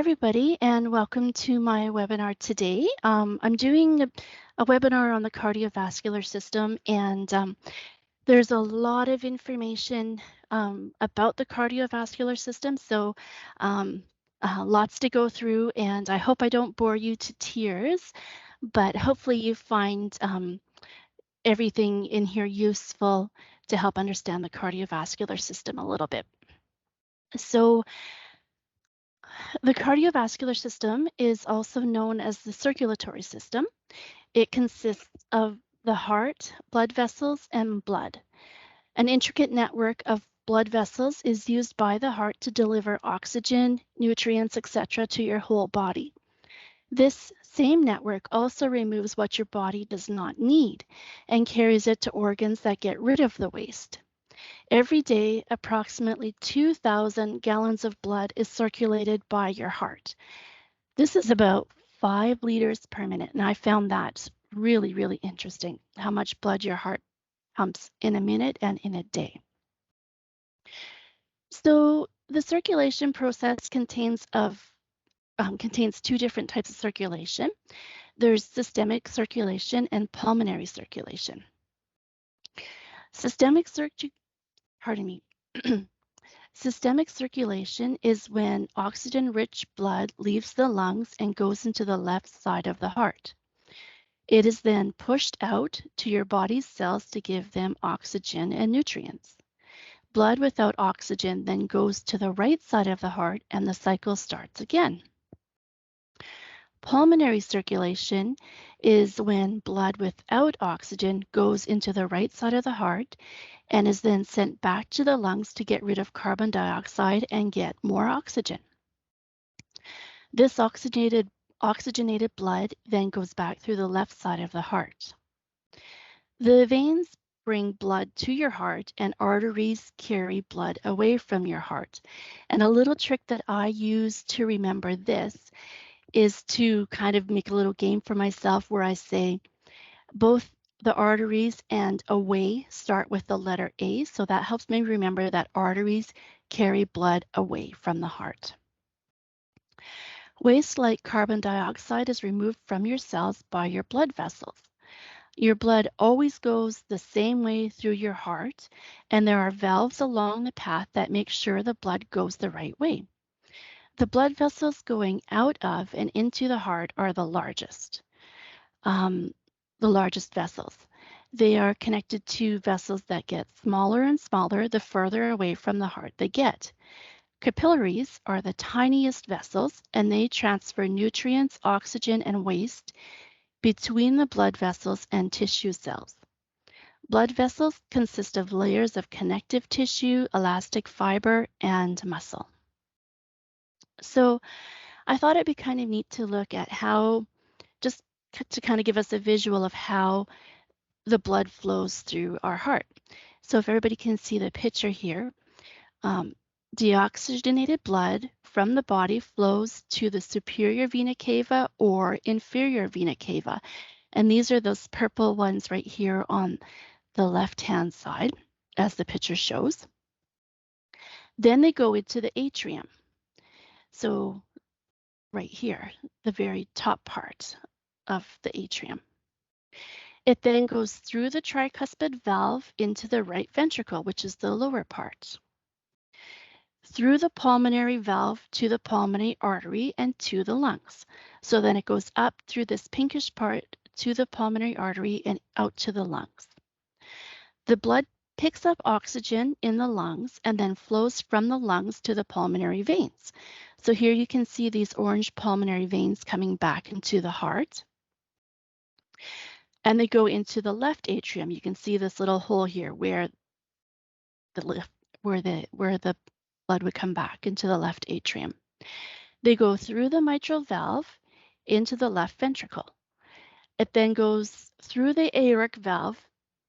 everybody, and welcome to my webinar today. I'm doing a webinar on the cardiovascular system, and there's a lot of information about the cardiovascular system, so lots to go through, and I hope I don't bore you to tears, but hopefully you find everything in here useful to help understand the cardiovascular system a little bit. So the cardiovascular system is also known as the circulatory system. It consists of the heart, blood vessels, and blood. An intricate network of blood vessels is used by the heart to deliver oxygen, nutrients, etc. to your whole body. This same network also removes what your body does not need and carries it to organs that get rid of the waste. Every day, approximately 2,000 gallons of blood is circulated by your heart. This is about 5 liters per minute, and I found that really, really interesting, how much blood your heart pumps in a minute and in a day. So the circulation process contains two different types of circulation. There's systemic circulation and pulmonary circulation. Systemic circulation is when oxygen-rich blood leaves the lungs and goes into the left side of the heart. It is then pushed out to your body's cells to give them oxygen and nutrients. Blood without oxygen then goes to the right side of the heart and the cycle starts again. Pulmonary circulation is when blood without oxygen goes into the right side of the heart and is then sent back to the lungs to get rid of carbon dioxide and get more oxygen. This oxygenated blood then goes back through the left side of the heart. The veins bring blood to your heart and arteries carry blood away from your heart. And a little trick that I use to remember this is to kind of make a little game for myself where I say both the arteries and away start with the letter A. So that helps me remember that arteries carry blood away from the heart. Waste like carbon dioxide is removed from your cells by your blood vessels. Your blood always goes the same way through your heart, and there are valves along the path that make sure the blood goes the right way. The blood vessels going out of and into the heart are the largest vessels. They are connected to vessels that get smaller and smaller the further away from the heart they get. Capillaries are the tiniest vessels, and they transfer nutrients, oxygen, and waste between the blood vessels and tissue cells. Blood vessels consist of layers of connective tissue, elastic fiber, and muscle. So I thought it'd be kind of neat to look at how, just to kind of give us a visual of how the blood flows through our heart. So if everybody can see the picture here, deoxygenated blood from the body flows to the superior vena cava or inferior vena cava. And these are those purple ones right here on the left-hand side, as the picture shows. Then they go into the atrium. So right here, the very top part of the atrium. It then goes through the tricuspid valve into the right ventricle, which is the lower part, through the pulmonary valve to the pulmonary artery and to the lungs. So then it goes up through this pinkish part to the pulmonary artery and out to the lungs. The blood picks up oxygen in the lungs and then flows from the lungs to the pulmonary veins. So here you can see these orange pulmonary veins coming back into the heart. And they go into the left atrium. You can see this little hole here where the blood would come back into the left atrium. They go through the mitral valve into the left ventricle. It then goes through the aortic valve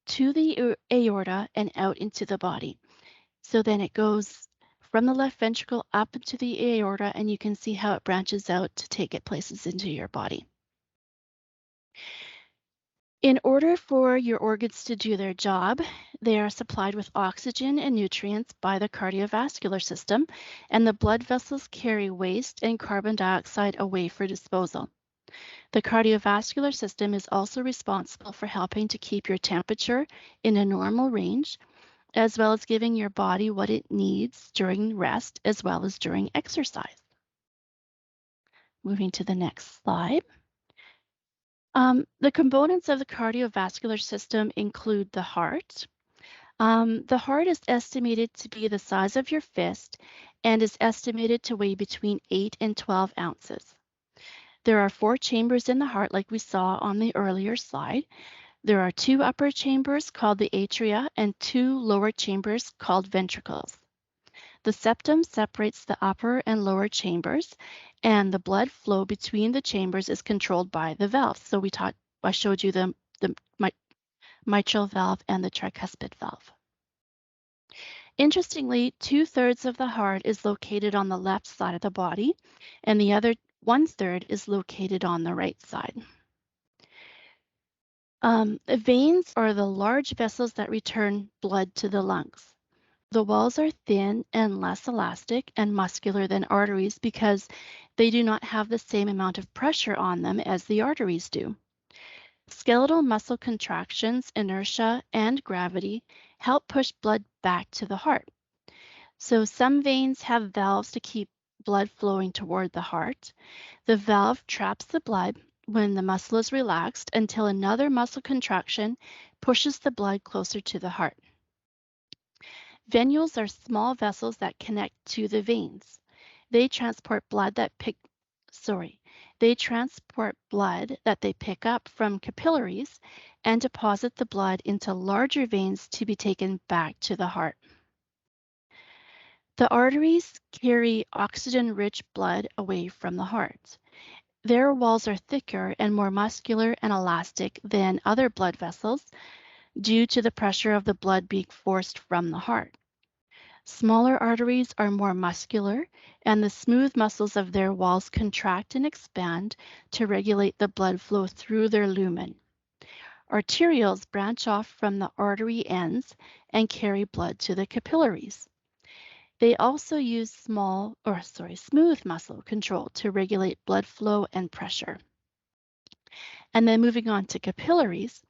to the aorta and out into the body. So then it goes from the left ventricle up into the aorta, and you can see how it branches out to take it places into your body. In order for your organs to do their job, they are supplied with oxygen and nutrients by the cardiovascular system, and the blood vessels carry waste and carbon dioxide away for disposal. The cardiovascular system is also responsible for helping to keep your temperature in a normal range, as well as giving your body what it needs during rest as well as during exercise. Moving to the next slide. The components of the cardiovascular system include the heart. The heart is estimated to be the size of your fist and is estimated to weigh between 8 and 12 ounces. There are 4 chambers in the heart, like we saw on the earlier slide. There are 2 upper chambers called the atria and 2 lower chambers called ventricles. The septum separates the upper and lower chambers, and the blood flow between the chambers is controlled by the valves. So I showed you the mitral valve and the tricuspid valve. Interestingly, 2/3 of the heart is located on the left side of the body, and the other 1/3 is located on the right side. Veins are the large vessels that return blood to the lungs. The walls are thin and less elastic and muscular than arteries because they do not have the same amount of pressure on them as the arteries do. Skeletal muscle contractions, inertia, and gravity help push blood back to the heart. So some veins have valves to keep blood flowing toward the heart. The valve traps the blood when the muscle is relaxed until another muscle contraction pushes the blood closer to the heart. Venules are small vessels that connect to the veins. They transport blood that they pick up from capillaries and deposit the blood into larger veins to be taken back to the heart. The arteries carry oxygen-rich blood away from the heart. Their walls are thicker and more muscular and elastic than other blood vessels due to the pressure of the blood being forced from the heart. Smaller arteries are more muscular, and the smooth muscles of their walls contract and expand to regulate the blood flow through their lumen. Arterioles branch off from the artery ends and carry blood to the capillaries. They also use smooth muscle control to regulate blood flow and pressure. And then moving on to capillaries,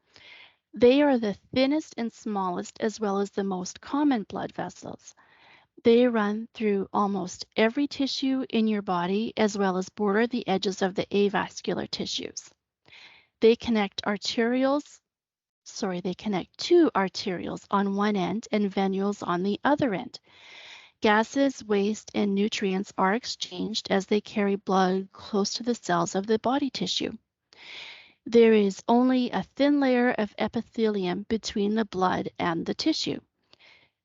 they are the thinnest and smallest as well as the most common blood vessels. They run through almost every tissue in your body as well as border the edges of the avascular tissues. They connect to arterioles on one end and venules on the other end. Gases, waste, and nutrients are exchanged as they carry blood close to the cells of the body tissue. There is only a thin layer of epithelium between the blood and the tissue.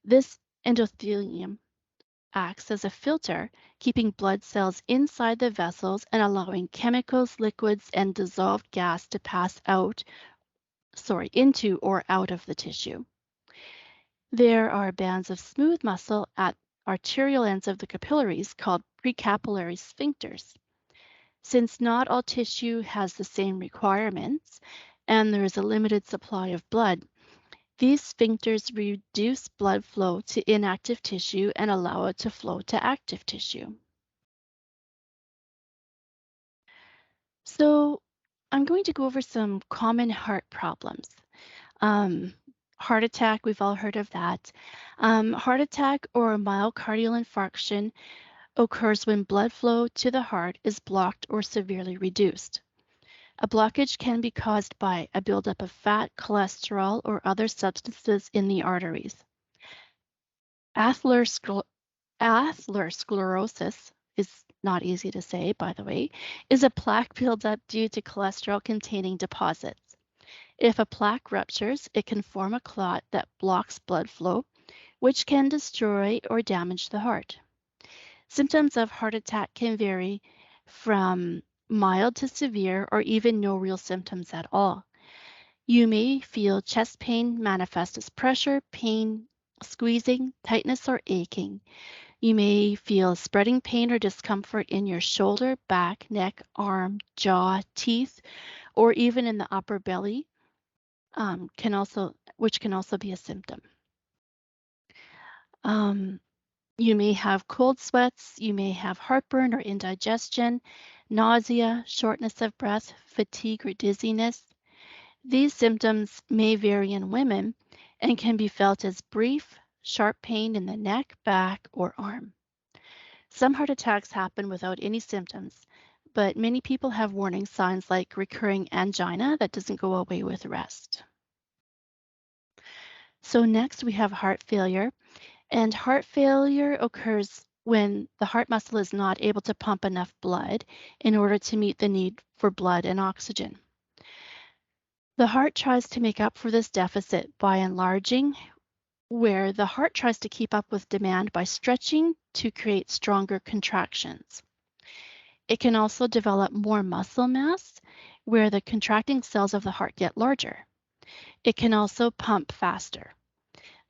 This endothelium acts as a filter, keeping blood cells inside the vessels and allowing chemicals, liquids, and dissolved gas to pass into or out of the tissue. There are bands of smooth muscle at arterial ends of the capillaries called precapillary sphincters. Since not all tissue has the same requirements and there is a limited supply of blood, these sphincters reduce blood flow to inactive tissue and allow it to flow to active tissue. So I'm going to go over some common heart problems. Heart attack, we've all heard of that. Heart attack or myocardial infarction occurs when blood flow to the heart is blocked or severely reduced. A blockage can be caused by a buildup of fat, cholesterol, or other substances in the arteries. Atherosclerosis is not easy to say, by the way, is a plaque buildup due to cholesterol-containing deposits. If a plaque ruptures, it can form a clot that blocks blood flow, which can destroy or damage the heart. Symptoms of heart attack can vary from mild to severe or even no real symptoms at all. You may feel chest pain manifest as pressure, pain, squeezing, tightness, or aching. You may feel spreading pain or discomfort in your shoulder, back, neck, arm, jaw, teeth, or even in the upper belly. which can also be a symptom. Um, you may have cold sweats, you may have heartburn or indigestion, nausea, shortness of breath, fatigue, or dizziness. These symptoms may vary in women and can be felt as brief, sharp pain in the neck, back, or arm. Some heart attacks happen without any symptoms, but many people have warning signs like recurring angina that doesn't go away with rest. So next we have heart failure, and heart failure occurs when the heart muscle is not able to pump enough blood in order to meet the need for blood and oxygen. The heart tries to make up for this deficit by enlarging, where the heart tries to keep up with demand by stretching to create stronger contractions. It can also develop more muscle mass, where the contracting cells of the heart get larger. It can also pump faster.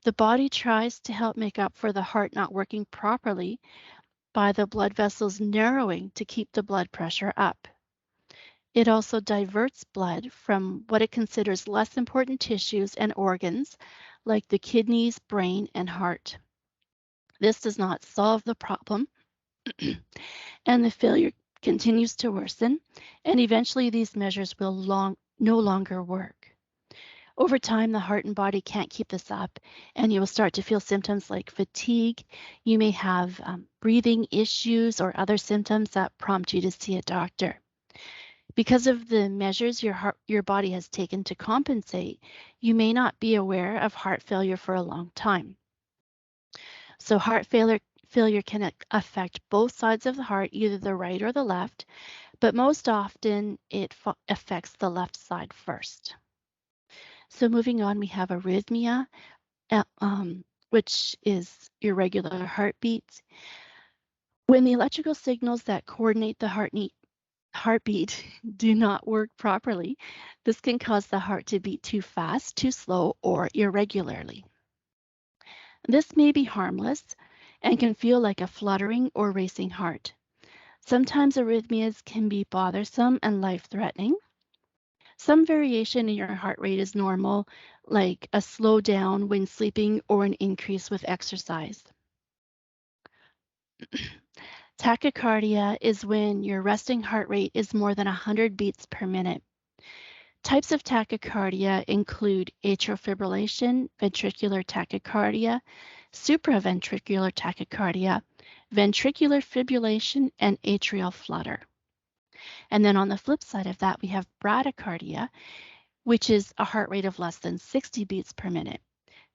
The body tries to help make up for the heart not working properly by the blood vessels narrowing to keep the blood pressure up. It also diverts blood from what it considers less important tissues and organs, like the kidneys, brain, and heart. This does not solve the problem, and the failure continues to worsen, and eventually these measures will no longer work. Over time, the heart and body can't keep this up, and you will start to feel symptoms like fatigue. You may have breathing issues or other symptoms that prompt you to see a doctor. Because of the measures your body has taken to compensate, you may not be aware of heart failure for a long time. So failure can affect both sides of the heart, either the right or the left, but most often it affects the left side first. So moving on, we have arrhythmia, which is irregular heartbeats. When the electrical signals that coordinate the heartbeat do not work properly, this can cause the heart to beat too fast, too slow, or irregularly. This may be harmless and can feel like a fluttering or racing heart. Sometimes arrhythmias can be bothersome and life-threatening. Some variation in your heart rate is normal, like a slowdown when sleeping or an increase with exercise. Tachycardia is when your resting heart rate is more than 100 beats per minute. Types of tachycardia include atrial fibrillation, ventricular tachycardia, supraventricular tachycardia, ventricular fibrillation, and atrial flutter. And then on the flip side of that, we have bradycardia, which is a heart rate of less than 60 beats per minute.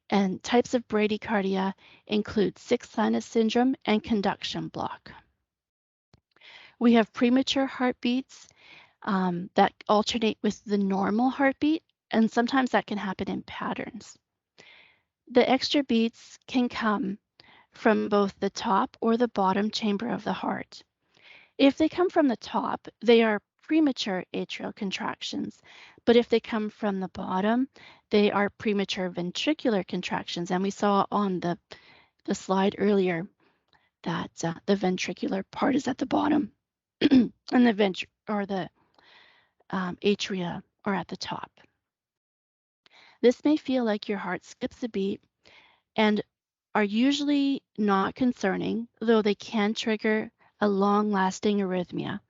And types of bradycardia include sick sinus syndrome and conduction block. We have premature heartbeats that alternate with the normal heartbeat, and sometimes that can happen in patterns. The extra beats can come from both the top or the bottom chamber of the heart. If they come from the top, they are premature atrial contractions, but if they come from the bottom, they are premature ventricular contractions. And we saw on the slide earlier that the ventricular part is at the bottom and the atria are at the top. This may feel like your heart skips a beat and are usually not concerning, though they can trigger a long-lasting arrhythmia.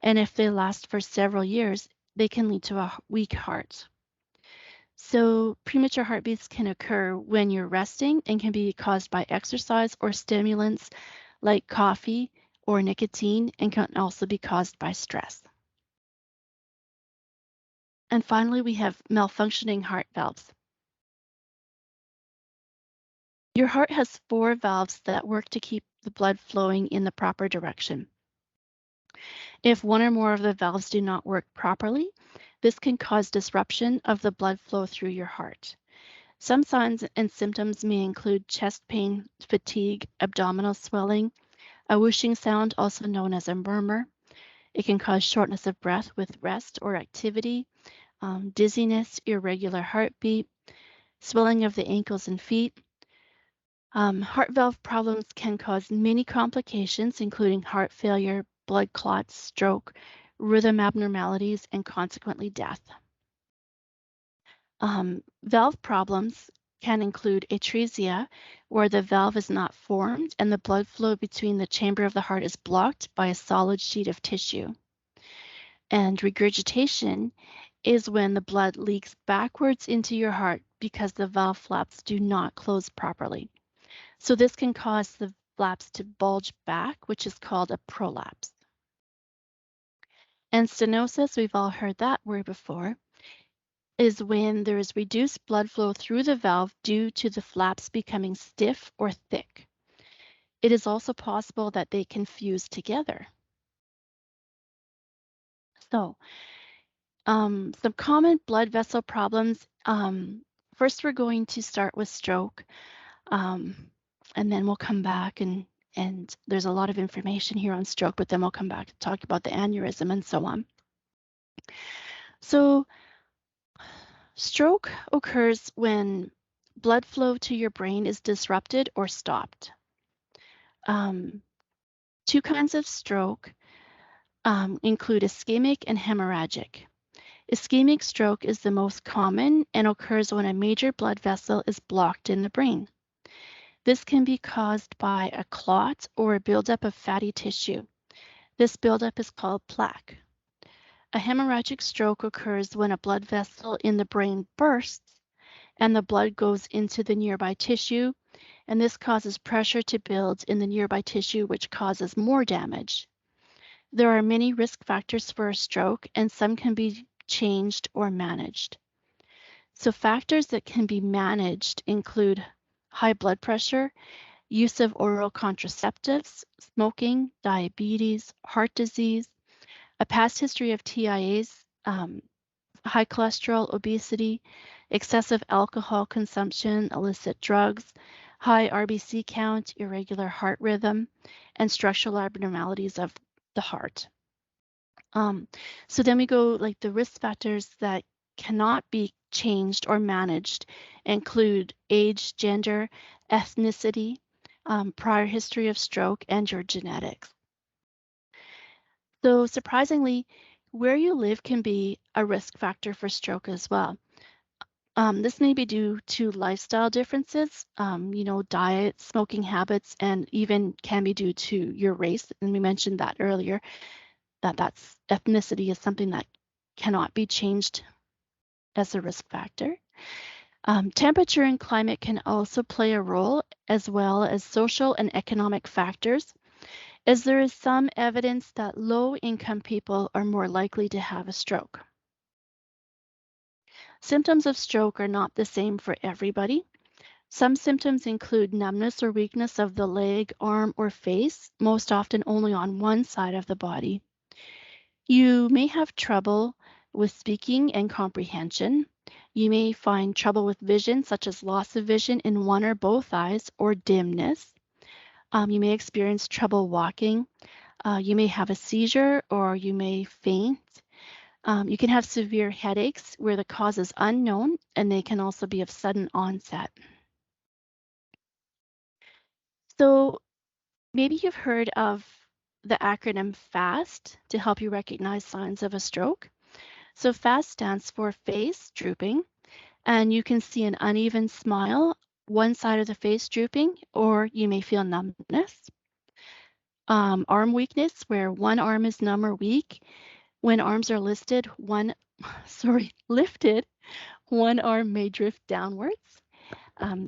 And if they last for several years, they can lead to a weak heart. So premature heartbeats can occur when you're resting and can be caused by exercise or stimulants like coffee or nicotine, and can also be caused by stress. And finally, we have malfunctioning heart valves. Your heart has 4 valves that work to keep the blood flowing in the proper direction. If one or more of the valves do not work properly, this can cause disruption of the blood flow through your heart. Some signs and symptoms may include chest pain, fatigue, abdominal swelling, a whooshing sound, also known as a murmur. It can cause shortness of breath with rest or activity, dizziness, irregular heartbeat, swelling of the ankles and feet. Heart valve problems can cause many complications, including heart failure, blood clots, stroke, rhythm abnormalities, and consequently death. Valve problems can include atresia, where the valve is not formed and the blood flow between the chamber of the heart is blocked by a solid sheet of tissue. And regurgitation is when the blood leaks backwards into your heart because the valve flaps do not close properly. So this can cause the flaps to bulge back, which is called a prolapse. And stenosis, we've all heard that word before, is when there is reduced blood flow through the valve due to the flaps becoming stiff or thick. It is also possible that they can fuse together. So, some common blood vessel problems. First, we're going to start with stroke, and then we'll come back and there's a lot of information here on stroke, but then we'll come back to talk about the aneurysm and so on. So, stroke occurs when blood flow to your brain is disrupted or stopped. Two kinds of stroke include ischemic and hemorrhagic. Ischemic stroke is the most common and occurs when a major blood vessel is blocked in the brain. This can be caused by a clot or a buildup of fatty tissue. This buildup is called plaque. A hemorrhagic stroke occurs when a blood vessel in the brain bursts and the blood goes into the nearby tissue, and this causes pressure to build in the nearby tissue, which causes more damage. There are many risk factors for a stroke, and some can be changed or managed. So factors that can be managed include high blood pressure, use of oral contraceptives, smoking, diabetes, heart disease, a past history of TIAs, high cholesterol, obesity, excessive alcohol consumption, illicit drugs, high RBC count, irregular heart rhythm, and structural abnormalities of the heart. So then we go like the risk factors that cannot be changed or managed include age, gender, ethnicity, prior history of stroke, and your genetics. So surprisingly, where you live can be a risk factor for stroke as well. This may be due to lifestyle differences, diet, smoking habits, and even can be due to your race. And we mentioned that earlier, that's ethnicity is something that cannot be changed as a risk factor. Temperature and climate can also play a role, as well as social and economic factors, as there is some evidence that low-income people are more likely to have a stroke. Symptoms of stroke are not the same for everybody. Some symptoms include numbness or weakness of the leg, arm, or face, most often only on one side of the body. You may have trouble with speaking and comprehension. You may find trouble with vision, such as loss of vision in one or both eyes or dimness. You may experience trouble walking. You may have a seizure or you may faint. You can have severe headaches where the cause is unknown, and they can also be of sudden onset. So maybe you've heard of the acronym FAST to help you recognize signs of a stroke. So FAST stands for face drooping, and you can see an uneven smile, one side of the face drooping, or you may feel numbness. Arm weakness, where one arm is numb or weak. When arms are lifted, lifted, one arm may drift downwards.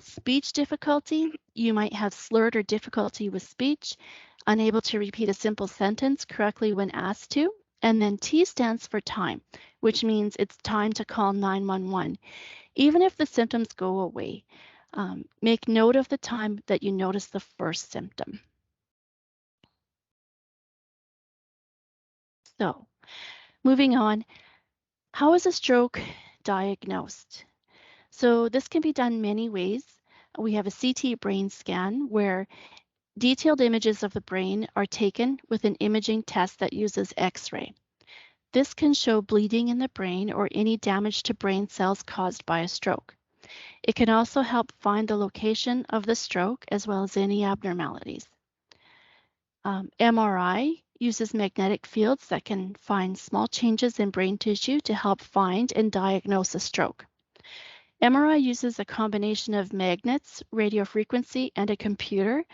Speech difficulty, you might have slurred or difficulty with speech, unable to repeat a simple sentence correctly when asked to. And then T stands for time, which means it's time to call 911, even if the symptoms go away. Make note of the time that you notice the first symptom. So, moving on, how is a stroke diagnosed? So this can be done many ways. We have a CT brain scan where detailed images of the brain are taken with an imaging test that uses X-ray. This can show bleeding in the brain or any damage to brain cells caused by a stroke. It can also help find the location of the stroke as well as any abnormalities. MRI uses magnetic fields that can find small changes in brain tissue to help find and diagnose a stroke. MRI uses a combination of magnets, radio frequency, and a computer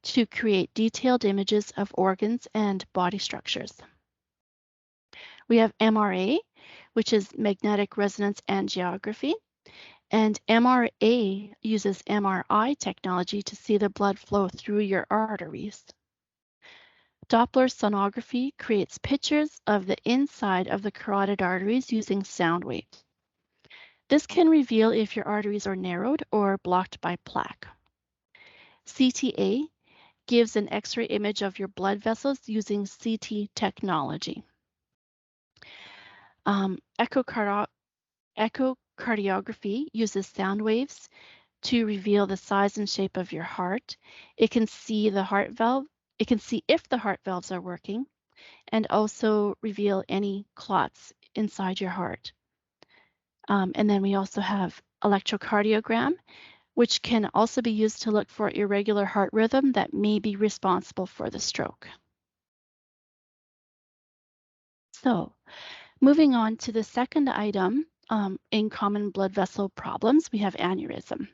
to create detailed images of organs and body structures. We have MRA, which is magnetic resonance angiography, and MRA uses MRI technology to see the blood flow through your arteries. Doppler sonography creates pictures of the inside of the carotid arteries using sound waves. This can reveal if your arteries are narrowed or blocked by plaque. CTA gives an X-ray image of your blood vessels using CT technology. Echocardiography uses sound waves to reveal the size and shape of your heart. It can see the heart valve. It can see if the heart valves are working and also reveal any clots inside your heart. And then we also have electrocardiogram, which can also be used to look for irregular heart rhythm that may be responsible for the stroke. So moving on to the second item in common blood vessel problems, we have aneurysm.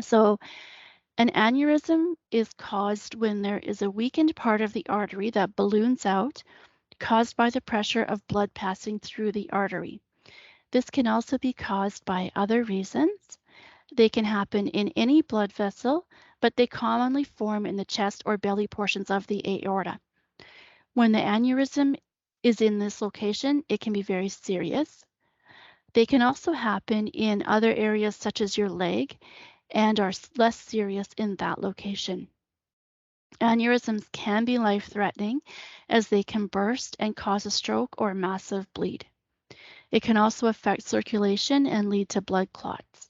So an aneurysm is caused when there is a weakened part of the artery that balloons out, caused by the pressure of blood passing through the artery. This can also be caused by other reasons. They can happen in any blood vessel, but they commonly form in the chest or belly portions of the aorta. When the aneurysm is in this location, it can be very serious. They can also happen in other areas such as your leg and are less serious in that location. Aneurysms can be life-threatening as they can burst and cause a stroke or massive bleed. It can also affect circulation and lead to blood clots.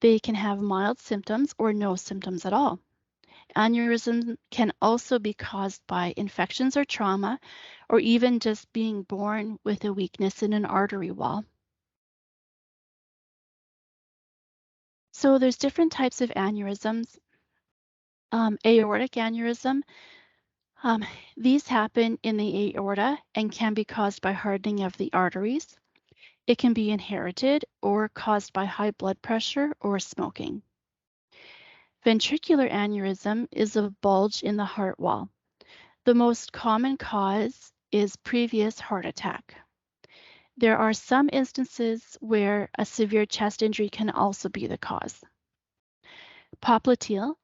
They can have mild symptoms or no symptoms at all. Aneurysm can also be caused by infections or trauma, or even just being born with a weakness in an artery wall. So there's different types of aneurysms. Aortic aneurysm, these happen in the aorta and can be caused by hardening of the arteries. It can be inherited or caused by high blood pressure or smoking. Ventricular aneurysm is a bulge in the heart wall. The most common cause is previous heart attack. There are some instances where a severe chest injury can also be the cause. Popliteal.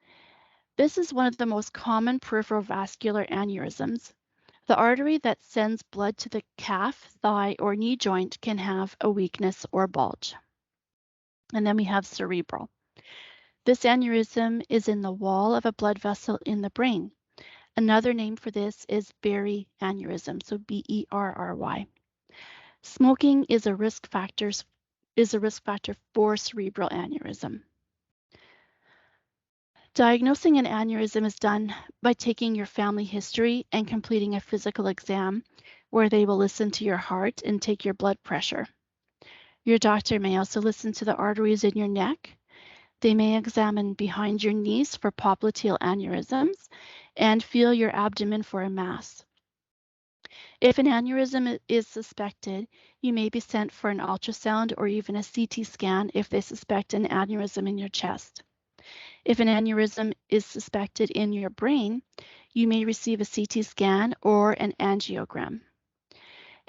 This is one of the most common peripheral vascular aneurysms. The artery that sends blood to the calf, thigh, or knee joint can have a weakness or bulge. And then we have cerebral. This aneurysm is in the wall of a blood vessel in the brain. Another name for this is berry aneurysm, so B-E-R-R-Y. Smoking is a risk factor for cerebral aneurysm. Diagnosing an aneurysm is done by taking your family history and completing a physical exam where they will listen to your heart and take your blood pressure. Your doctor may also listen to the arteries in your neck. They may examine behind your knees for popliteal aneurysms and feel your abdomen for a mass. If an aneurysm is suspected, you may be sent for an ultrasound or even a CT scan if they suspect an aneurysm in your chest. If an aneurysm is suspected in your brain, you may receive a CT scan or an angiogram.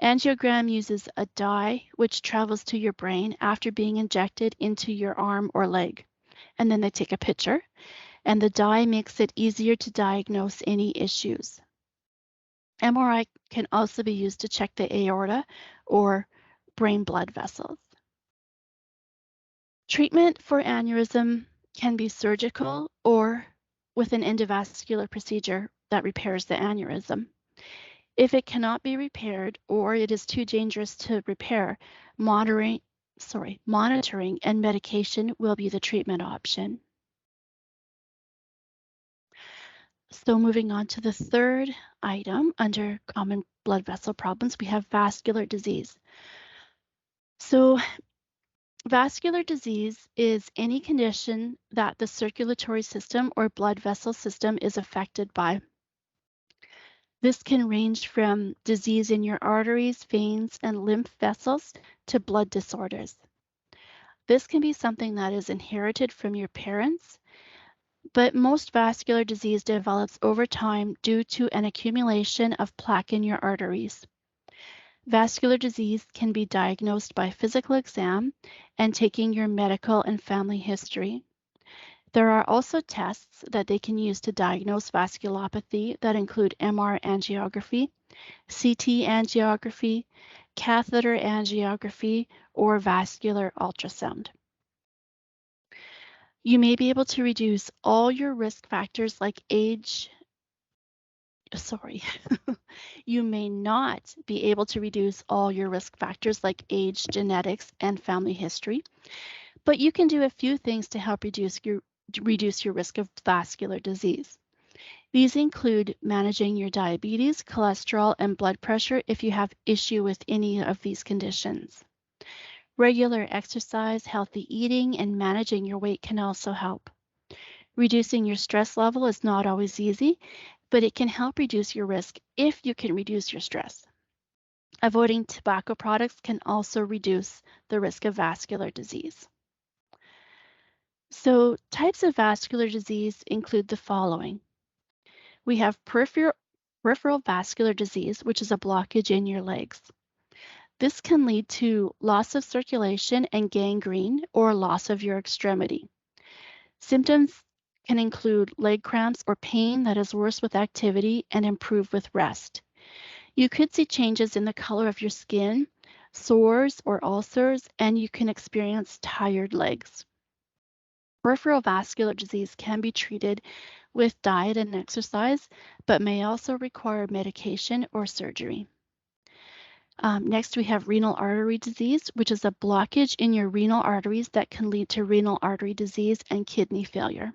Angiogram uses a dye which travels to your brain after being injected into your arm or leg. And then they take a picture, and the dye makes it easier to diagnose any issues. MRI can also be used to check the aorta or brain blood vessels. Treatment for aneurysm can be surgical or with an endovascular procedure that repairs the aneurysm. If it cannot be repaired or it is too dangerous to repair, monitoring and medication will be the treatment option. So moving on to the third item under common blood vessel problems, we have vascular disease. So vascular disease is any condition that the circulatory system or blood vessel system is affected by. This can range from disease in your arteries, veins, and lymph vessels to blood disorders. This can be something that is inherited from your parents, but most vascular disease develops over time due to an accumulation of plaque in your arteries. Vascular disease can be diagnosed by physical exam and taking your medical and family history. There are also tests that they can use to diagnose vasculopathy that include MR angiography, CT angiography, catheter angiography, or vascular ultrasound. You may be able to reduce all your risk factors like age. Sorry. You may not be able to reduce all your risk factors like age, genetics, and family history, but you can do a few things to help reduce your risk of vascular disease. These include managing your diabetes, cholesterol, and blood pressure if you have issue with any of these conditions. Regular exercise, healthy eating, and managing your weight can also help. Reducing your stress level is not always easy, but it can help reduce your risk if you can reduce your stress. Avoiding tobacco products can also reduce the risk of vascular disease. So, types of vascular disease include the following. We have peripheral vascular disease, which is a blockage in your legs. This can lead to loss of circulation and gangrene or loss of your extremity. Symptoms can include leg cramps or pain that is worse with activity and improve with rest. You could see changes in the color of your skin, sores or ulcers, and you can experience tired legs. Peripheral vascular disease can be treated with diet and exercise, but may also require medication or surgery. Next, we have renal artery disease, which is a blockage in your renal arteries that can lead to renal artery disease and kidney failure.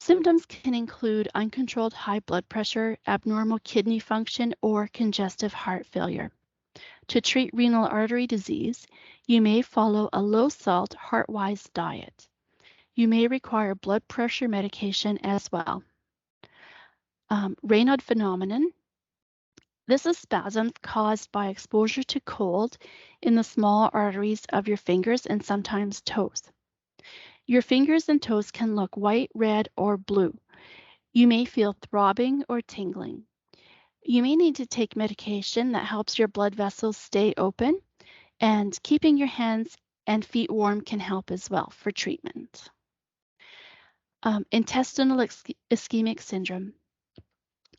Symptoms can include uncontrolled high blood pressure, abnormal kidney function, or congestive heart failure. To treat renal artery disease, you may follow a low-salt, heart-wise diet. You may require blood pressure medication as well. Raynaud phenomenon. This is spasms caused by exposure to cold in the small arteries of your fingers and sometimes toes. Your fingers and toes can look white, red, or blue. You may feel throbbing or tingling. You may need to take medication that helps your blood vessels stay open, and keeping your hands and feet warm can help as well for treatment. Intestinal ischemic syndrome.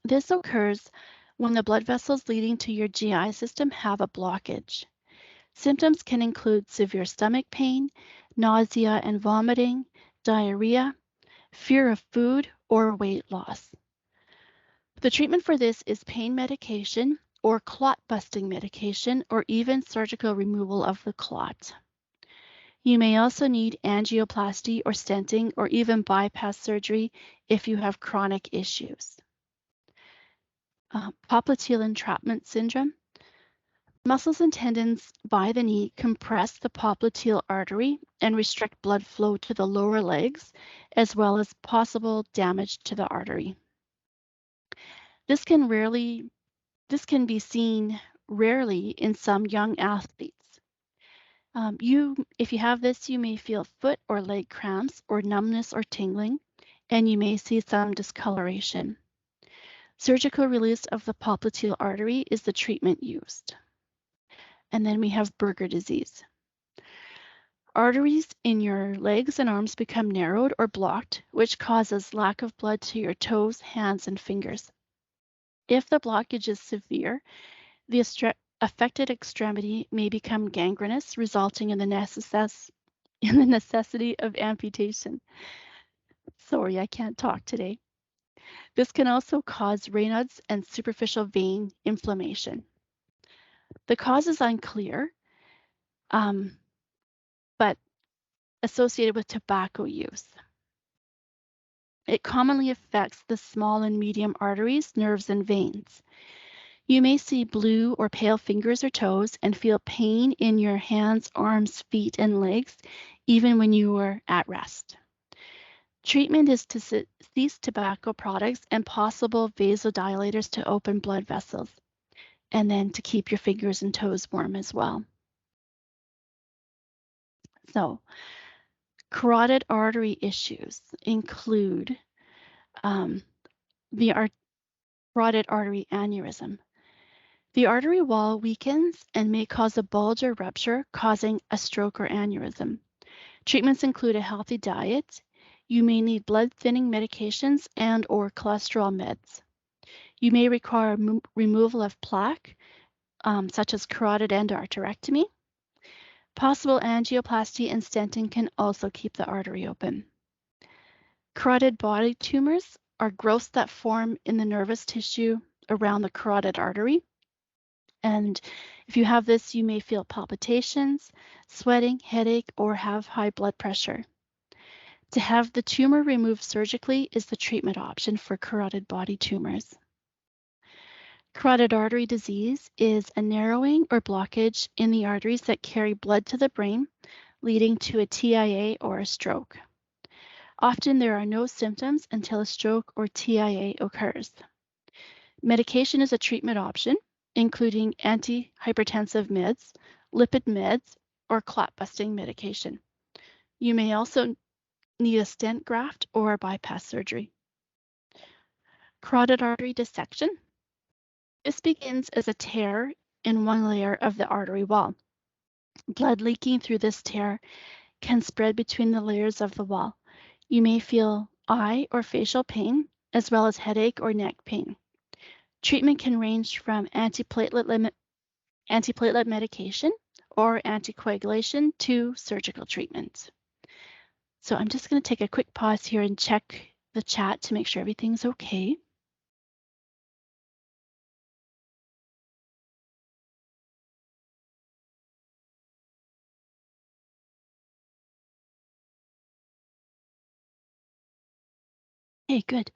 This occurs when the blood vessels leading to your GI system have a blockage. Symptoms can include severe stomach pain, nausea and vomiting, diarrhea, fear of food, or weight loss. The treatment for this is pain medication or clot-busting medication or even surgical removal of the clot. You may also need angioplasty or stenting or even bypass surgery if you have chronic issues. Popliteal entrapment syndrome. Muscles and tendons by the knee compress the popliteal artery and restrict blood flow to the lower legs, as well as possible damage to the artery. This can be seen rarely in some young athletes. If you have this, you may feel foot or leg cramps or numbness or tingling, and you may see some discoloration. Surgical release of the popliteal artery is the treatment used. And then we have Berger disease. Arteries in your legs and arms become narrowed or blocked, which causes lack of blood to your toes, hands, and fingers. If the blockage is severe, the affected extremity may become gangrenous, resulting in the necessity of amputation. Sorry, I can't talk today. This can also cause Raynaud's and superficial vein inflammation. The cause is unclear, but associated with tobacco use. It commonly affects the small and medium arteries, nerves, and veins. You may see blue or pale fingers or toes and feel pain in your hands, arms, feet, and legs, even when you are at rest. Treatment is to cease tobacco products and possible vasodilators to open blood vessels, and then to keep your fingers and toes warm as well. So carotid artery issues include the carotid artery aneurysm. The artery wall weakens and may cause a bulge or rupture, causing a stroke or aneurysm. Treatments include a healthy diet. You may need blood thinning medications and or cholesterol meds. You may require removal of plaque, such as carotid endarterectomy. Possible angioplasty and stenting can also keep the artery open. Carotid body tumors are growths that form in the nervous tissue around the carotid artery. And if you have this, you may feel palpitations, sweating, headache, or have high blood pressure. To have the tumor removed surgically is the treatment option for carotid body tumors. Carotid artery disease is a narrowing or blockage in the arteries that carry blood to the brain, leading to a TIA or a stroke. Often there are no symptoms until a stroke or TIA occurs. Medication is a treatment option, including antihypertensive meds, lipid meds, or clot-busting medication. You may also need a stent graft or bypass surgery. Carotid artery dissection. This begins as a tear in one layer of the artery wall. Blood leaking through this tear can spread between the layers of the wall. You may feel eye or facial pain, as well as headache or neck pain. Treatment can range from antiplatelet medication or anticoagulation to surgical treatment. So I'm just going to take a quick pause here and check the chat to make sure everything's okay. Okay, good.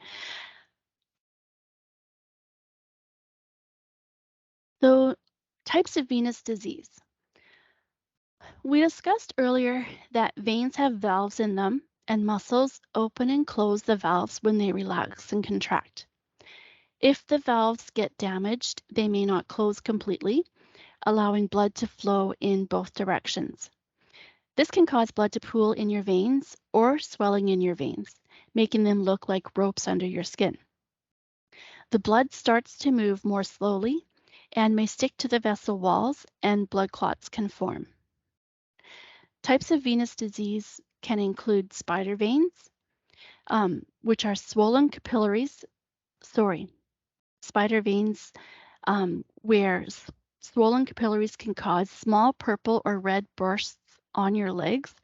So types of venous disease. We discussed earlier that veins have valves in them and muscles open and close the valves when they relax and contract. If the valves get damaged, they may not close completely, allowing blood to flow in both directions. This can cause blood to pool in your veins or swelling in your veins, making them look like ropes under your skin. The blood starts to move more slowly and may stick to the vessel walls, and blood clots can form. Types of venous disease can include spider veins, which are swollen capillaries. Spider veins, where swollen capillaries can cause small purple or red bursts on your legs,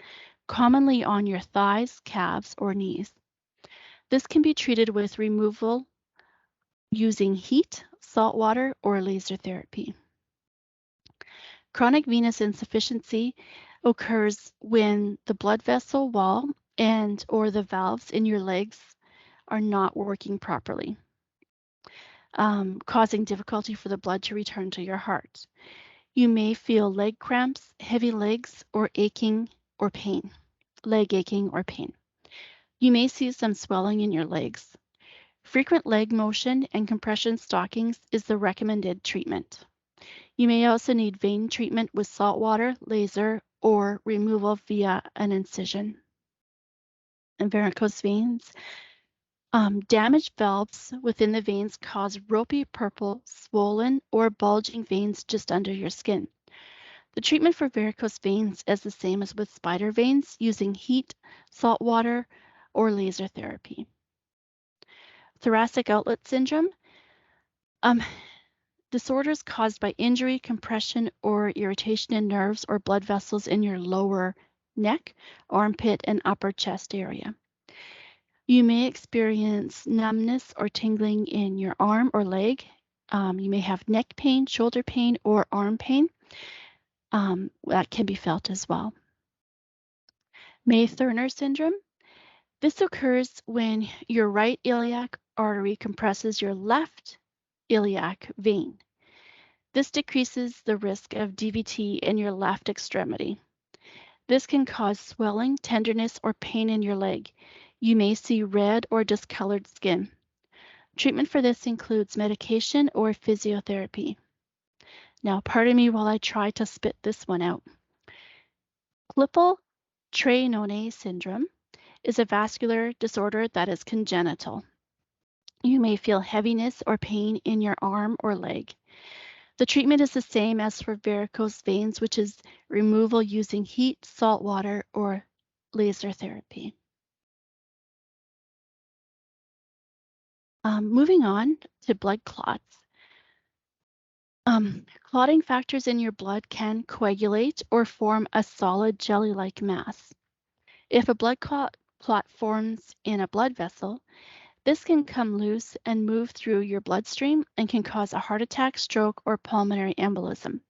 commonly on your thighs, calves, or knees. This can be treated with removal using heat, salt water, or laser therapy. Chronic venous insufficiency occurs when the blood vessel wall and or the valves in your legs are not working properly, causing difficulty for the blood to return to your heart. You may feel leg cramps, heavy legs, or aching or pain, leg aching or pain. You may see some swelling in your legs. Frequent leg motion and compression stockings is the recommended treatment. You may also need vein treatment with salt water, laser, or removal via an incision. And varicose veins. Damaged valves within the veins cause ropey purple, swollen, or bulging veins just under your skin. The treatment for varicose veins is the same as with spider veins, using heat, salt water, or laser therapy. Thoracic outlet syndrome. Disorders caused by injury, compression, or irritation in nerves or blood vessels in your lower neck, armpit, and upper chest area. You may experience numbness or tingling in your arm or leg. You may have neck pain, shoulder pain, or arm pain. That can be felt as well. May-Thurner syndrome. This occurs when your right iliac artery compresses your left iliac vein. This decreases the risk of DVT in your left extremity. This can cause swelling, tenderness, or pain in your leg. You may see red or discolored skin. Treatment for this includes medication or physiotherapy. Now, pardon me while I try to spit this one out. Klippel Treynoney syndrome is a vascular disorder that is congenital. You may feel heaviness or pain in your arm or leg. The treatment is the same as for varicose veins, which is removal using heat, salt water, or laser therapy. Moving on to blood clots. Clotting factors in your blood can coagulate or form a solid jelly-like mass. If a blood clot forms in a blood vessel, this can come loose and move through your bloodstream and can cause a heart attack, stroke, or pulmonary embolism.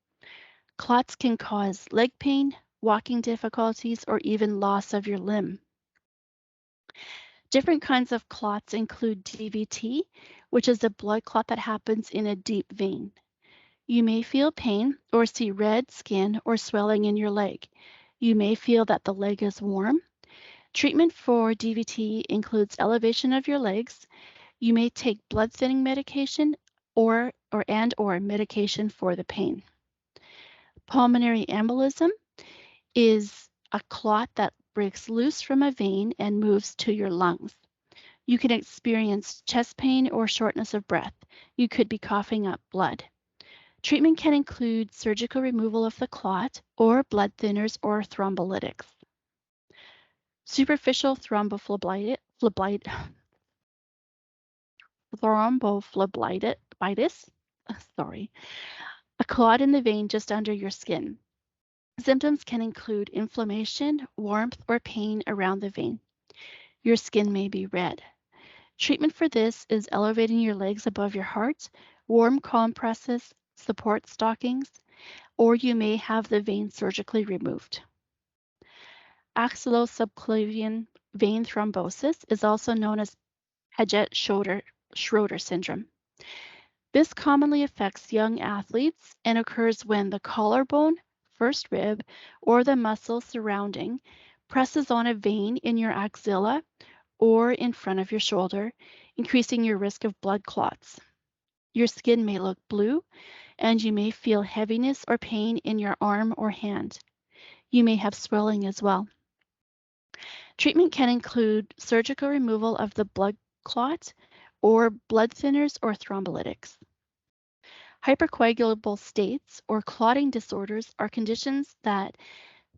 Clots can cause leg pain, walking difficulties, or even loss of your limb. Different kinds of clots include DVT, which is a blood clot that happens in a deep vein. You may feel pain or see red skin or swelling in your leg. You may feel that the leg is warm. Treatment for DVT includes elevation of your legs. You may take blood thinning medication or medication for the pain. Pulmonary embolism is a clot that breaks loose from a vein and moves to your lungs. You can experience chest pain or shortness of breath. You could be coughing up blood. Treatment can include surgical removal of the clot or blood thinners or thrombolytics. Superficial thrombophlebitis, a clot in the vein just under your skin. Symptoms can include inflammation, warmth, or pain around the vein. Your skin may be red. Treatment for this is elevating your legs above your heart, warm compresses, support stockings, or you may have the vein surgically removed. Axillosubclavian vein thrombosis is also known as Paget-Schroeder syndrome. This commonly affects young athletes and occurs when the collarbone, first rib, or the muscle surrounding presses on a vein in your axilla or in front of your shoulder, increasing your risk of blood clots. Your skin may look blue, and you may feel heaviness or pain in your arm or hand. You may have swelling as well. Treatment can include surgical removal of the blood clot or blood thinners or thrombolytics. Hypercoagulable states or clotting disorders are conditions that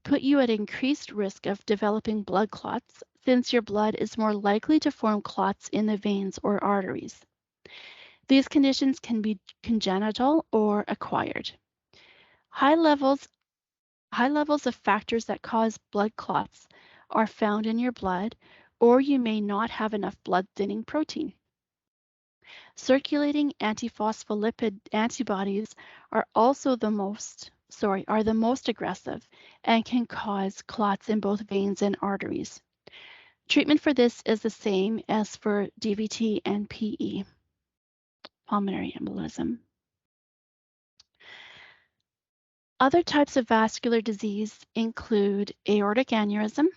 put you at increased risk of developing blood clots since your blood is more likely to form clots in the veins or arteries. These conditions can be congenital or acquired. High levels of factors that cause blood clots are found in your blood, or you may not have enough blood thinning protein. Circulating antiphospholipid antibodies are also the most aggressive and can cause clots in both veins and arteries. Treatment for this is the same as for DVT and PE, pulmonary embolism. Other types of vascular disease include aortic aneurysm,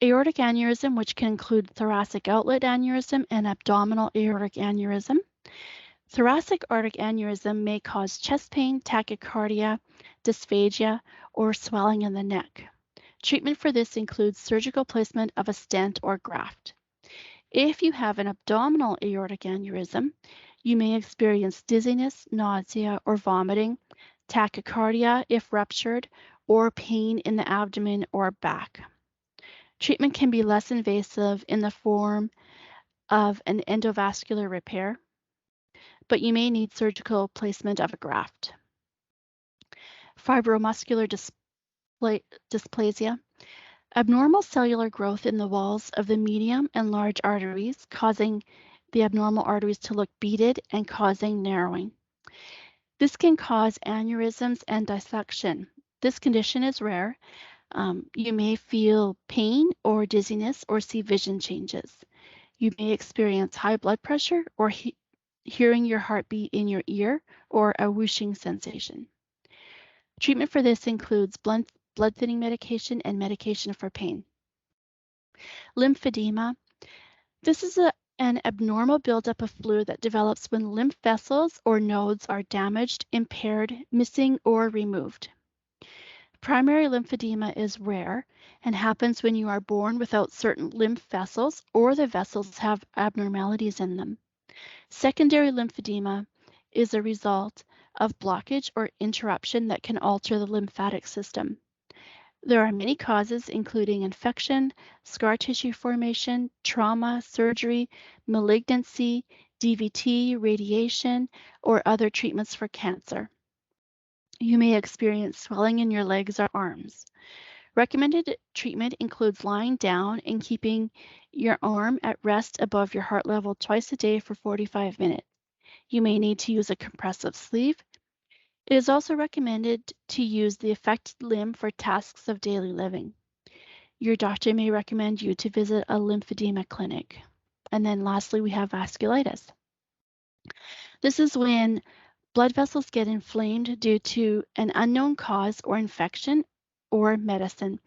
aortic aneurysm, which can include thoracic outlet aneurysm and abdominal aortic aneurysm. Thoracic aortic aneurysm may cause chest pain, tachycardia, dysphagia, or swelling in the neck. Treatment for this includes surgical placement of a stent or graft. If you have an abdominal aortic aneurysm, you may experience dizziness, nausea, or vomiting, tachycardia if ruptured, or pain in the abdomen or back. Treatment can be less invasive in the form of an endovascular repair, but you may need surgical placement of a graft. Fibromuscular dysplasia, abnormal cellular growth in the walls of the medium and large arteries, causing the abnormal arteries to look beaded and causing narrowing. This can cause aneurysms and dissection. This condition is rare. You may feel pain or dizziness or see vision changes. You may experience high blood pressure or hearing your heartbeat in your ear or a whooshing sensation. Treatment for this includes blood thinning medication and medication for pain. Lymphedema. This is an abnormal buildup of fluid that develops when lymph vessels or nodes are damaged, impaired, missing, or removed. Primary lymphedema is rare and happens when you are born without certain lymph vessels or the vessels have abnormalities in them. Secondary lymphedema is a result of blockage or interruption that can alter the lymphatic system. There are many causes, including infection, scar tissue formation, trauma, surgery, malignancy, DVT, radiation, or other treatments for cancer. You may experience swelling in your legs or arms. Recommended treatment includes lying down and keeping your arm at rest above your heart level twice a day for 45 minutes. You may need to use a compressive sleeve. It is also recommended to use the affected limb for tasks of daily living. Your doctor may recommend you to visit a lymphedema clinic. And then lastly, we have vasculitis. This is when blood vessels get inflamed due to an unknown cause or infection or medicine,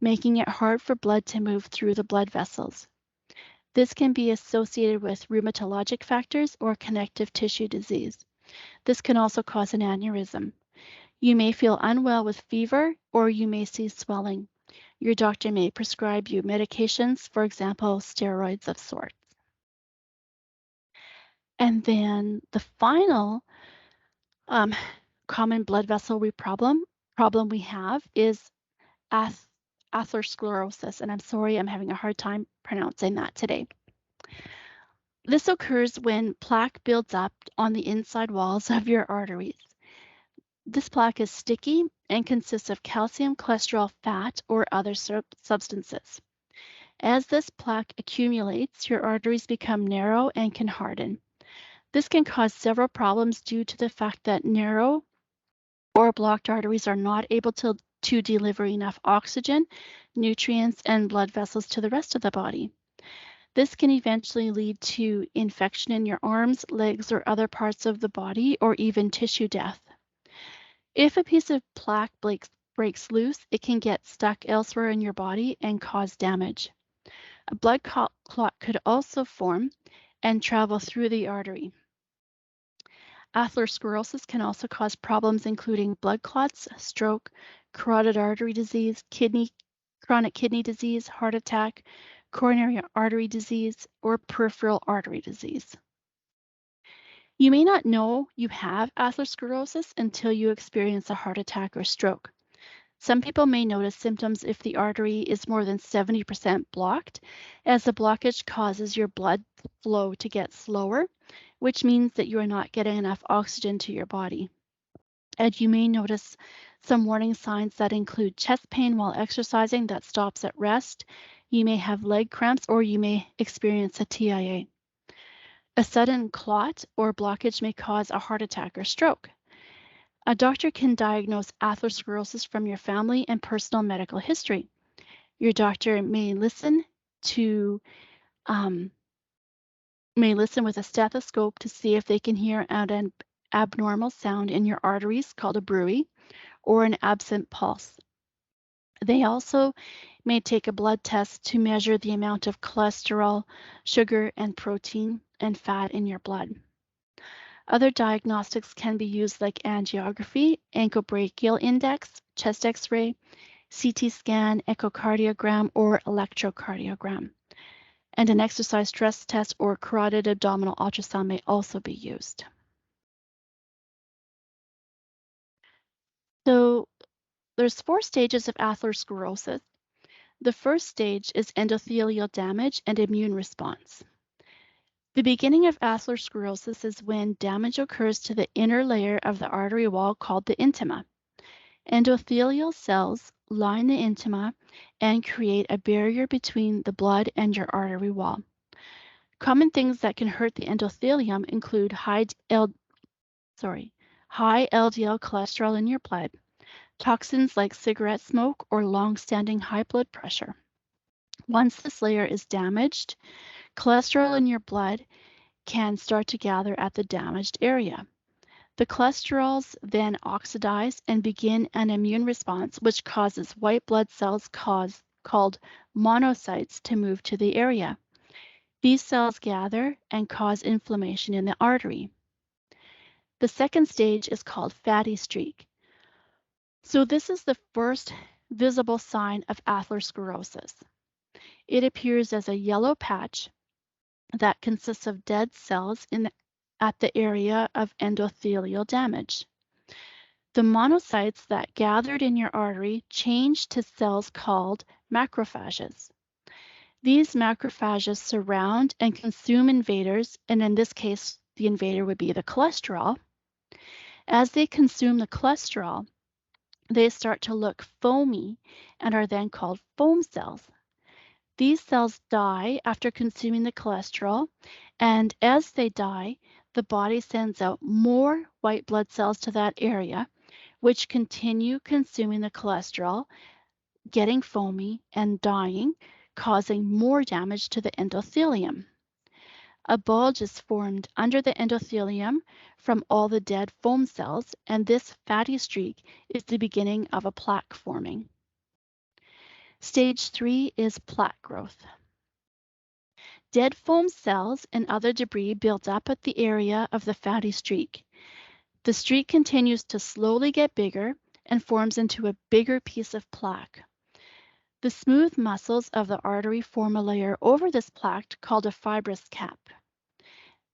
making it hard for blood to move through the blood vessels. This can be associated with rheumatologic factors or connective tissue disease. This can also cause an aneurysm. You may feel unwell with fever, or you may see swelling. Your doctor may prescribe you medications, for example, steroids of sorts. And then the final common blood vessel problem we have is atherosclerosis, and I'm sorry, I'm having a hard time pronouncing that today. This occurs when plaque builds up on the inside walls of your arteries. This plaque is sticky and consists of calcium, cholesterol, fat, or other substances. As this plaque accumulates, your arteries become narrow and can harden. This can cause several problems due to the fact that narrow or blocked arteries are not able to deliver enough oxygen, nutrients, and blood vessels to the rest of the body. This can eventually lead to infection in your arms, legs, or other parts of the body, or even tissue death. If a piece of plaque breaks loose, it can get stuck elsewhere in your body and cause damage. A blood clot could also form and travel through the artery. Atherosclerosis can also cause problems including blood clots, stroke, carotid artery disease, chronic kidney disease, heart attack, coronary artery disease, or peripheral artery disease. You may not know you have atherosclerosis until you experience a heart attack or stroke. Some people may notice symptoms if the artery is more than 70% blocked, as the blockage causes your blood flow to get slower, which means that you are not getting enough oxygen to your body. And you may notice some warning signs that include chest pain while exercising that stops at rest. You may have leg cramps, or you may experience a TIA. A sudden clot or blockage may cause a heart attack or stroke. A doctor can diagnose atherosclerosis from your family and personal medical history. Your doctor may listen with a stethoscope to see if they can hear an abnormal sound in your arteries called a bruit or an absent pulse. They also may take a blood test to measure the amount of cholesterol, sugar, and protein and fat in your blood. Other diagnostics can be used like angiography, ankle-brachial index, chest X-ray, CT scan, echocardiogram, or electrocardiogram. And an exercise stress test or carotid abdominal ultrasound may also be used. So there's 4 stages of atherosclerosis. The first stage is endothelial damage and immune response. The beginning of atherosclerosis is when damage occurs to the inner layer of the artery wall called the intima. Endothelial cells line the intima and create a barrier between the blood and your artery wall. Common things that can hurt the endothelium include high LDL cholesterol in your blood, toxins like cigarette smoke, or long-standing high blood pressure. Once this layer is damaged, cholesterol in your blood can start to gather at the damaged area. The cholesterols then oxidize and begin an immune response, which causes white blood cells called monocytes to move to the area. These cells gather and cause inflammation in the artery. The second stage is called fatty streak. So this is the first visible sign of atherosclerosis. It appears as a yellow patch that consists of dead cells at the area of endothelial damage. The monocytes that gathered in your artery change to cells called macrophages. These macrophages surround and consume invaders, and in this case, the invader would be the cholesterol. As they consume the cholesterol, they start to look foamy and are then called foam cells. These cells die after consuming the cholesterol, and as they die, the body sends out more white blood cells to that area, which continue consuming the cholesterol, getting foamy and dying, causing more damage to the endothelium. A bulge is formed under the endothelium from all the dead foam cells, and this fatty streak is the beginning of a plaque forming. Stage 3 is plaque growth. Dead foam cells and other debris build up at the area of the fatty streak. The streak continues to slowly get bigger and forms into a bigger piece of plaque. The smooth muscles of the artery form a layer over this plaque called a fibrous cap.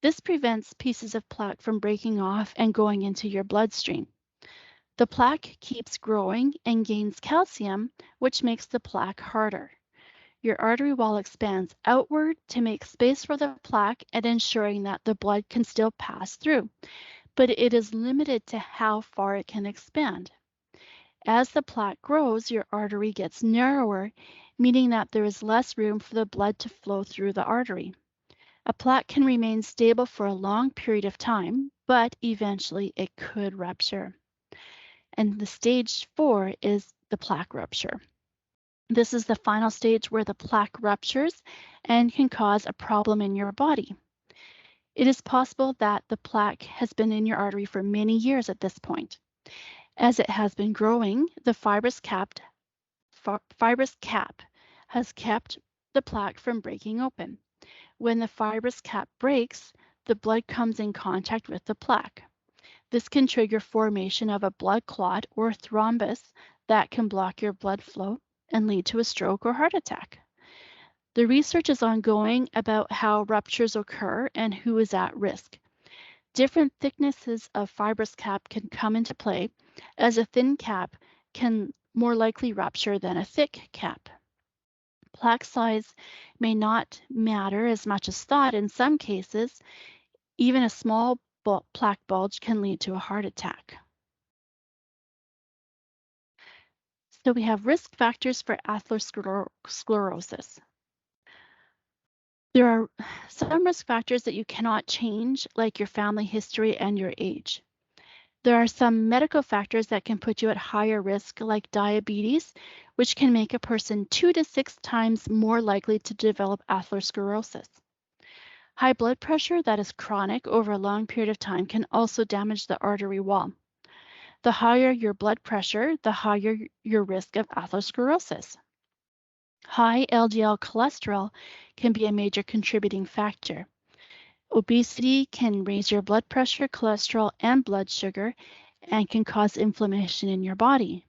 This prevents pieces of plaque from breaking off and going into your bloodstream. The plaque keeps growing and gains calcium, which makes the plaque harder. Your artery wall expands outward to make space for the plaque and ensuring that the blood can still pass through, but it is limited to how far it can expand. As the plaque grows, your artery gets narrower, meaning that there is less room for the blood to flow through the artery. A plaque can remain stable for a long period of time, but eventually it could rupture. And the stage 4 is the plaque rupture. This is the final stage where the plaque ruptures and can cause a problem in your body. It is possible that the plaque has been in your artery for many years at this point. As it has been growing, the fibrous cap has kept the plaque from breaking open. When the fibrous cap breaks, the blood comes in contact with the plaque. This can trigger formation of a blood clot or thrombus that can block your blood flow and lead to a stroke or heart attack. The research is ongoing about how ruptures occur and who is at risk. Different thicknesses of fibrous cap can come into play, as a thin cap can more likely rupture than a thick cap. Plaque size may not matter as much as thought in some cases. Even a small plaque bulge can lead to a heart attack. So we have risk factors for atherosclerosis. There are some risk factors that you cannot change, like your family history and your age. There are some medical factors that can put you at higher risk, like diabetes, which can make a person 2 to 6 times more likely to develop atherosclerosis. High blood pressure that is chronic over a long period of time can also damage the artery wall. The higher your blood pressure, the higher your risk of atherosclerosis. High LDL cholesterol can be a major contributing factor. Obesity can raise your blood pressure, cholesterol, and blood sugar, and can cause inflammation in your body.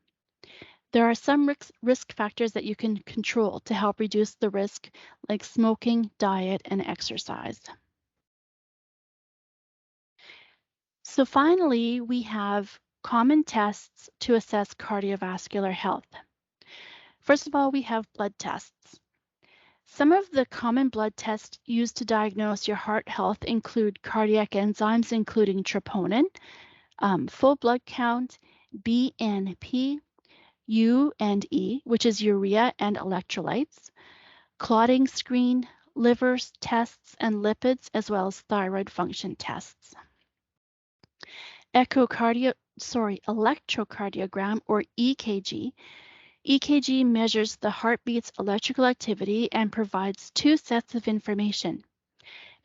There are some risk factors that you can control to help reduce the risk, like smoking, diet, and exercise. So finally, we have common tests to assess cardiovascular health. First of all, we have blood tests. Some of the common blood tests used to diagnose your heart health include cardiac enzymes, including troponin, full blood count, BNP, U and E, which is urea and electrolytes, clotting screen, liver tests, and lipids, as well as thyroid function tests. Electrocardiogram, or EKG. EKG measures the heartbeat's electrical activity and provides 2 sets of information.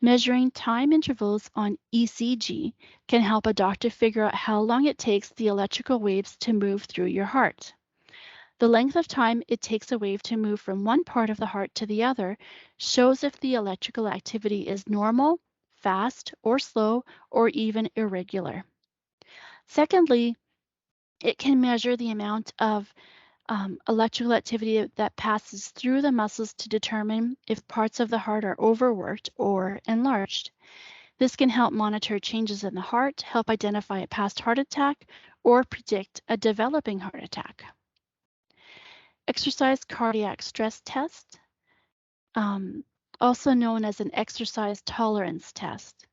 Measuring time intervals on ECG can help a doctor figure out how long it takes the electrical waves to move through your heart. The length of time it takes a wave to move from one part of the heart to the other shows if the electrical activity is normal, fast, or slow, or even irregular. Secondly, It can measure the amount of electrical activity that passes through the muscles to determine if parts of the heart are overworked or enlarged. This can help monitor changes in the heart, help identify a past heart attack, or predict a developing heart attack. Exercise cardiac stress test, also known as an exercise tolerance test.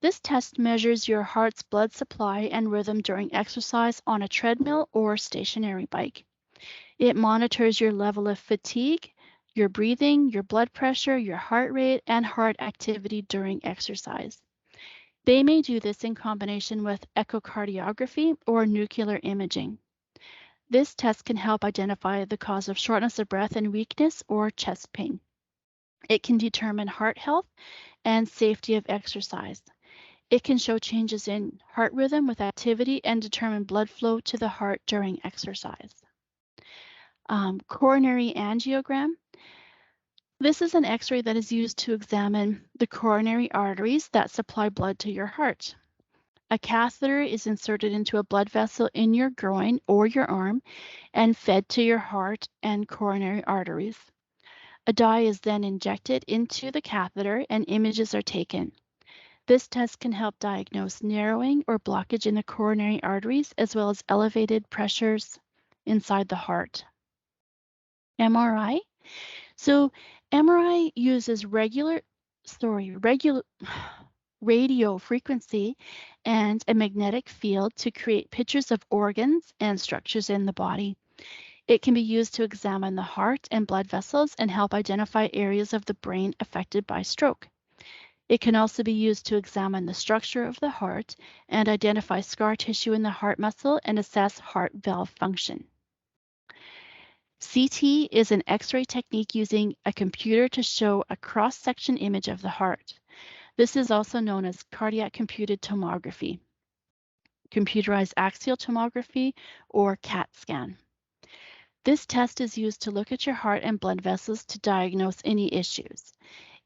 This test measures your heart's blood supply and rhythm during exercise on a treadmill or stationary bike. It monitors your level of fatigue, your breathing, your blood pressure, your heart rate, and heart activity during exercise. They may do this in combination with echocardiography or nuclear imaging. This test can help identify the cause of shortness of breath and weakness or chest pain. It can determine heart health and safety of exercise. It can show changes in heart rhythm with activity and determine blood flow to the heart during exercise. Coronary angiogram. This is an X-ray that is used to examine the coronary arteries that supply blood to your heart. A catheter is inserted into a blood vessel in your groin or your arm and fed to your heart and coronary arteries. A dye is then injected into the catheter and images are taken. This test can help diagnose narrowing or blockage in the coronary arteries as well as elevated pressures inside the heart. MRI. So MRI uses radio frequency and a magnetic field to create pictures of organs and structures in the body. It can be used to examine the heart and blood vessels and help identify areas of the brain affected by stroke. It can also be used to examine the structure of the heart and identify scar tissue in the heart muscle and assess heart valve function. CT is an X-ray technique using a computer to show a cross-section image of the heart. This is also known as cardiac computed tomography, computerized axial tomography, or CAT scan. This test is used to look at your heart and blood vessels to diagnose any issues.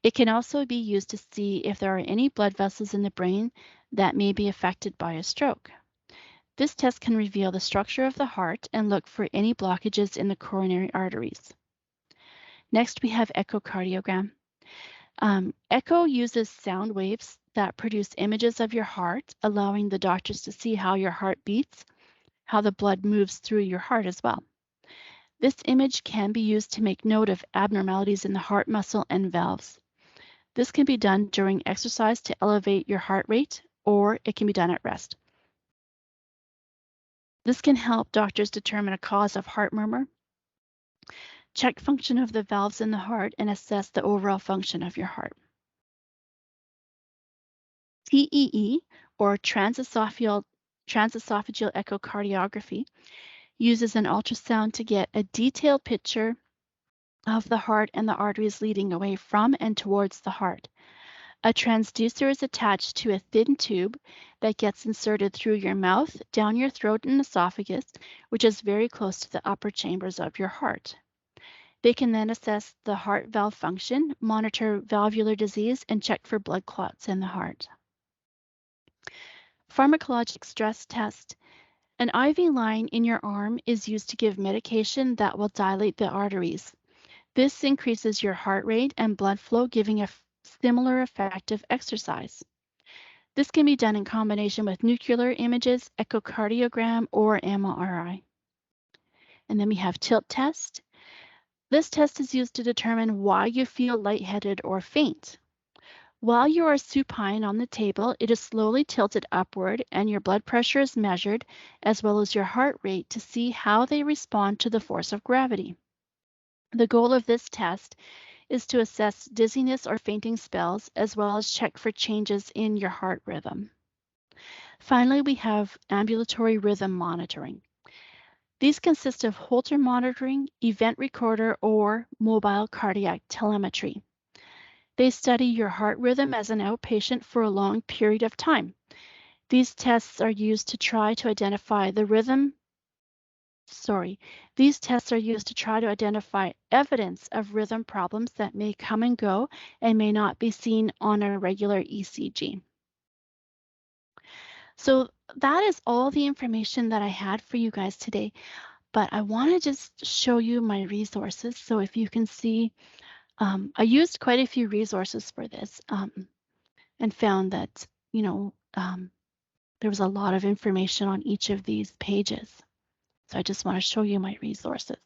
It can also be used to see if there are any blood vessels in the brain that may be affected by a stroke. This test can reveal the structure of the heart and look for any blockages in the coronary arteries. Next, we have echocardiogram. Echo uses sound waves that produce images of your heart, allowing the doctors to see how your heart beats, how the blood moves through your heart as well. This image can be used to make note of abnormalities in the heart muscle and valves. This can be done during exercise to elevate your heart rate, or it can be done at rest. This can help doctors determine a cause of heart murmur, check function of the valves in the heart, and assess the overall function of your heart. TEE, or transesophageal echocardiography, uses an ultrasound to get a detailed picture of the heart and the arteries leading away from and towards the heart. A transducer is attached to a thin tube that gets inserted through your mouth, down your throat and esophagus, which is very close to the upper chambers of your heart. They can then assess the heart valve function, monitor valvular disease, and check for blood clots in the heart. Pharmacologic stress test. An IV line in your arm is used to give medication that will dilate the arteries. This increases your heart rate and blood flow, giving a similar effect of exercise. This can be done in combination with nuclear images, echocardiogram, or MRI. And then we have tilt test. This test is used to determine why you feel lightheaded or faint. While you are supine on the table, it is slowly tilted upward and your blood pressure is measured, as well as your heart rate, to see how they respond to the force of gravity. The goal of this test is to assess dizziness or fainting spells, as well as check for changes in your heart rhythm. Finally, we have ambulatory rhythm monitoring. These consist of Holter monitoring, event recorder, or mobile cardiac telemetry. They study your heart rhythm as an outpatient for a long period of time. These tests are used to try to identify evidence of rhythm problems that may come and go and may not be seen on a regular ECG. So that is all the information that I had for you guys today, but I want to just show you my resources. So if you can see, I used quite a few resources for this and found that, there was a lot of information on each of these pages. So I just want to show you my resources.